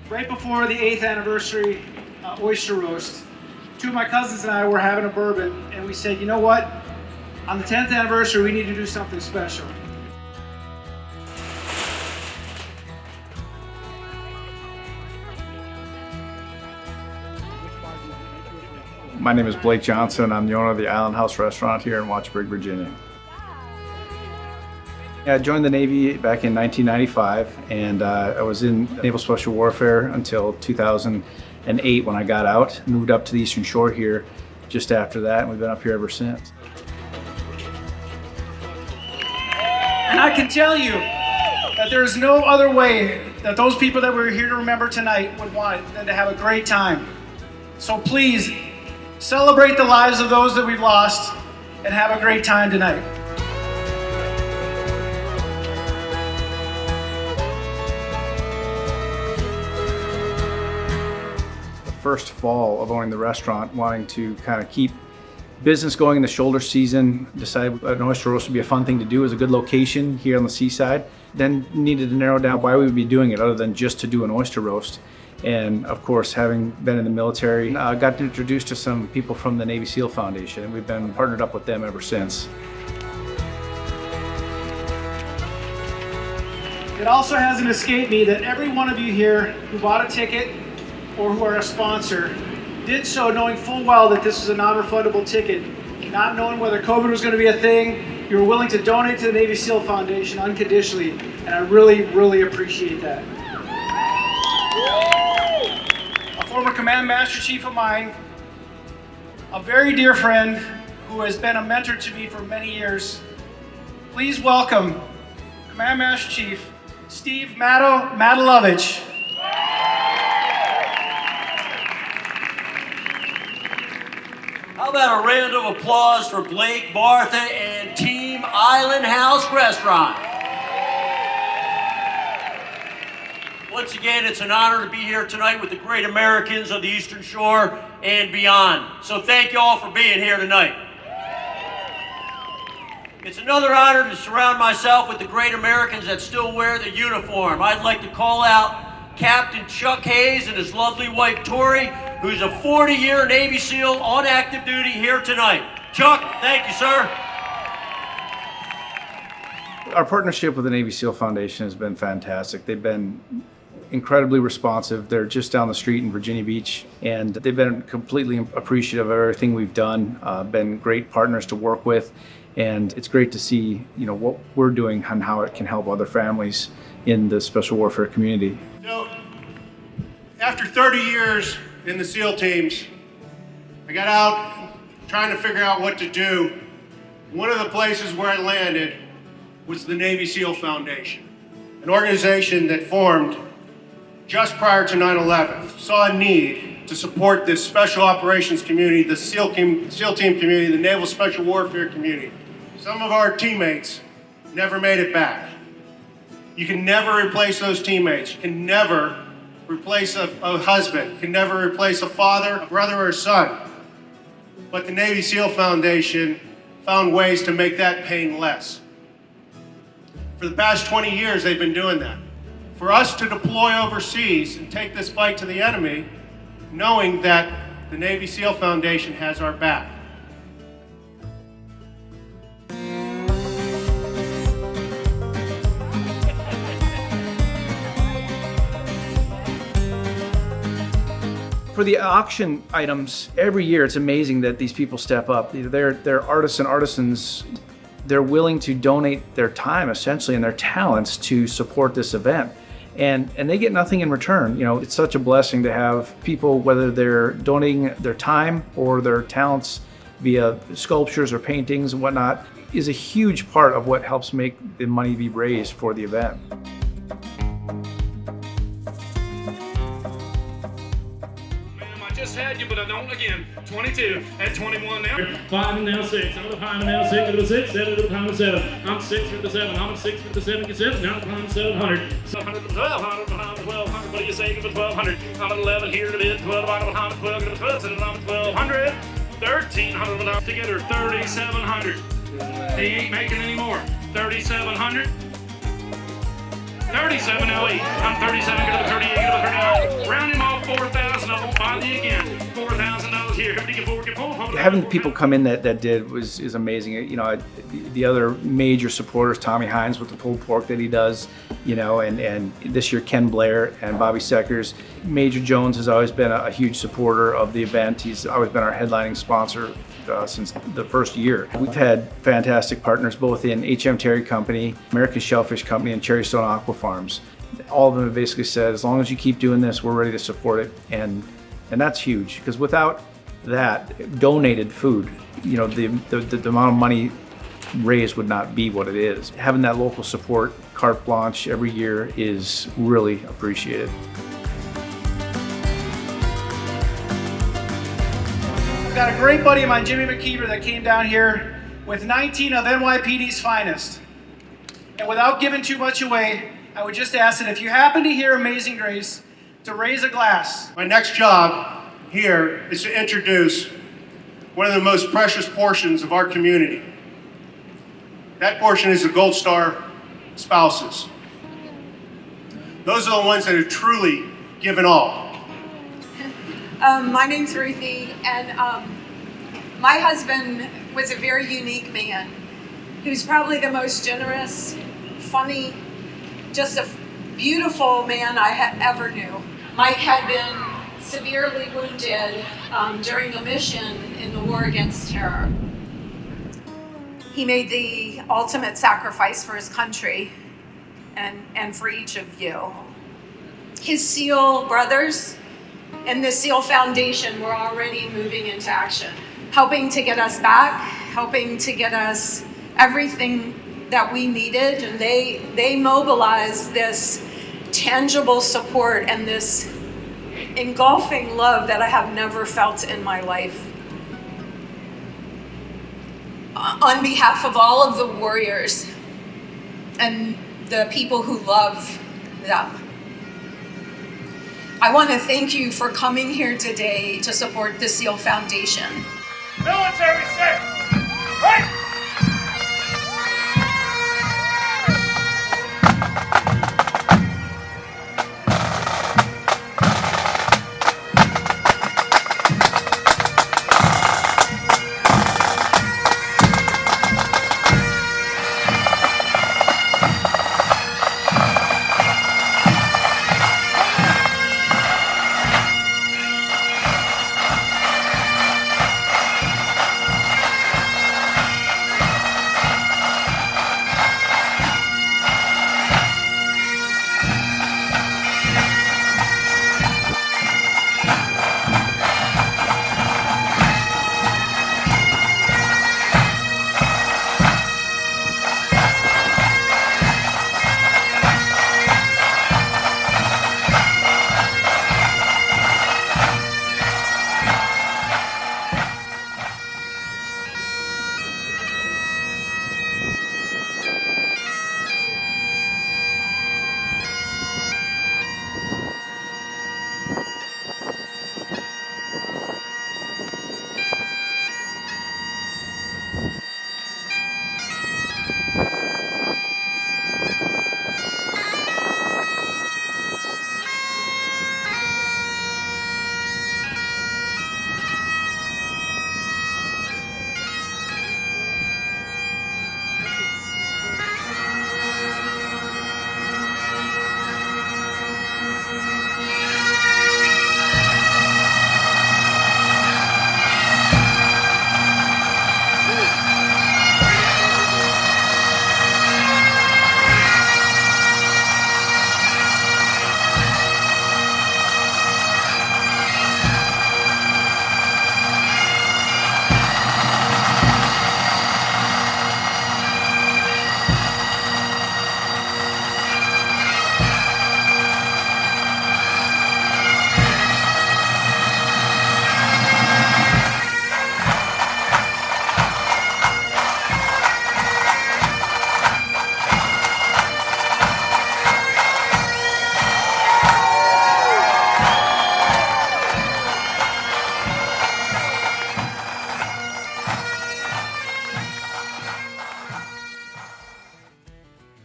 right before the 8th anniversary Oyster Roast, two of my cousins and I were having a bourbon, and we said, you know what? On the 10th anniversary, we need to do something special. My name is Blake Johnson. I'm the owner of the Island House restaurant here in Watchburg, Virginia. I joined the Navy back in 1995, and I was in Naval Special Warfare until 2008 when I got out. Moved up to the Eastern Shore here just after that, and we've been up here ever since. And I can tell you that there is no other way that those people that we're here to remember tonight would want it than to have a great time. So please, celebrate the lives of those that we've lost and have a great time tonight. The first fall of owning the restaurant, wanting to kind of keep business going in the shoulder season, decided an oyster roast would be a fun thing to do as a good location here on the seaside. Then needed to narrow down why we would be doing it other than just to do an oyster roast. And of course, having been in the military, got introduced to some people from the Navy SEAL Foundation, and we've been partnered up with them ever since. It also hasn't escaped me that every one of you here who bought a ticket or who are a sponsor did so knowing full well that this was a non-refundable ticket, not knowing whether COVID was going to be a thing. You were willing to donate to the Navy SEAL Foundation unconditionally, and I really, really appreciate that. A former Command Master Chief of mine, a very dear friend who has been a mentor to me for many years. Please welcome Command Master Chief Steve Matalovich. How about a round of applause for Blake, Martha, and Team Island House Restaurant? Once again, it's an honor to be here tonight with the great Americans of the Eastern Shore and beyond. So thank you all for being here tonight. It's another honor to surround myself with the great Americans that still wear the uniform. I'd like to call out Captain Chuck Hayes and his lovely wife Tori, who's a 40-year Navy SEAL on active duty here tonight. Chuck, thank you, sir. Our partnership with the Navy SEAL Foundation has been fantastic. They've been incredibly responsive. They're just down the street in Virginia Beach, and they've been completely appreciative of everything we've done. Been great partners to work with, and it's great to see, what we're doing and how it can help other families in the special warfare community. So, after 30 years in the SEAL teams, I got out trying to figure out what to do. One of the places where I landed was the Navy SEAL Foundation, an organization that formed just prior to 9/11, saw a need to support this special operations community, the SEAL team community, the Naval Special Warfare community. Some of our teammates never made it back. You can never replace those teammates. You can never replace a husband. You can never replace a father, a brother, or a son. But the Navy SEAL Foundation found ways to make that pain less. For the past 20 years, they've been doing that. For us to deploy overseas and take this fight to the enemy, knowing that the Navy SEAL Foundation has our back. For the auction items, every year it's amazing that these people step up. They're artists and artisans. They're willing to donate their time, essentially, and their talents to support this event. And they get nothing in return. It's such a blessing to have people, whether they're donating their time or their talents via sculptures or paintings and whatnot, is a huge part of what helps make the money be raised for the event. Just had you, but I don't again. 22 at 21 now. 5 and now 6. I'm a 5 and now 6 with a 6. 7 with a pound of 7. I'm 6 with the 7. I'm 6 with the 7. Get 7. Now I'm 700. 700 to 1200. 1200. What do you say to 1200? I'm at 11 here to bid. 12. I'm at 12 to 12. I'm at 1200. 1300 together. 3700. He ain't making any more. 3700. 3708. I'm 37, go to 38, go to 39. Round him off 4,000. I won't bother you again. $4,000 here. Everybody get forward, get forward. Having people come in that did is amazing. You know, the other major supporters, Tommy Hines with the pulled pork that he does, you know, and this year Ken Blair and Bobby Seckers. Major Jones has always been a huge supporter of the event. He's always been our headlining sponsor since the first year. We've had fantastic partners both in H.M. Terry Company, American Shellfish Company, and Cherry Stone Aqua Farms. All of them have basically said, as long as you keep doing this, we're ready to support it, and that's huge, because without that donated food, you know, the amount of money raised would not be what it is. Having that local support, carte blanche every year, is really appreciated. I've got a great buddy of mine, Jimmy McKeever, that came down here with 19 of NYPD's finest. And without giving too much away, I would just ask that if you happen to hear Amazing Grace, to raise a glass. My next job here is to introduce one of the most precious portions of our community. That portion is the Gold Star spouses. Those are the ones that have truly given all. My name's Ruthie, and my husband was a very unique man. He was probably the most generous, funny, just a beautiful man I ever knew. Mike had been severely wounded during a mission in the war against terror. He made the ultimate sacrifice for his country and for each of you. His SEAL brothers and the SEAL Foundation were already moving into action, helping to get us back, helping to get us everything that we needed, and they mobilized this tangible support and this engulfing love that I have never felt in my life. On behalf of all of the warriors and the people who love them, I want to thank you for coming here today to support the SEAL Foundation. Military sick! Right!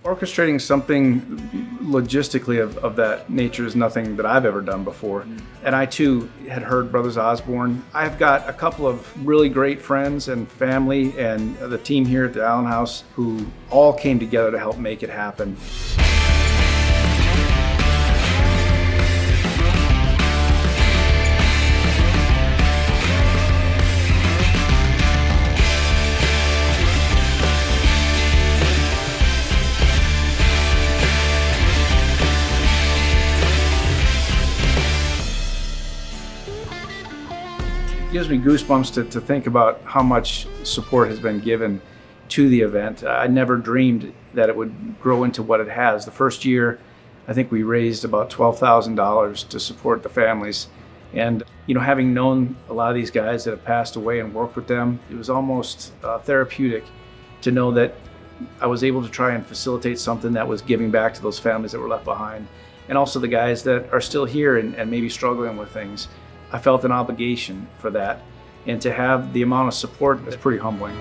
Orchestrating something logistically of that nature is nothing that I've ever done before. And I too had heard Brothers Osborne. I've got a couple of really great friends and family and the team here at the Allen House who all came together to help make it happen. It gives me goosebumps to think about how much support has been given to the event. I never dreamed that it would grow into what it has. The first year, I think we raised about $12,000 to support the families. And, you know, having known a lot of these guys that have passed away and worked with them, it was almost therapeutic to know that I was able to try and facilitate something that was giving back to those families that were left behind. And also the guys that are still here and maybe struggling with things. I felt an obligation for that, and to have the amount of support is pretty humbling.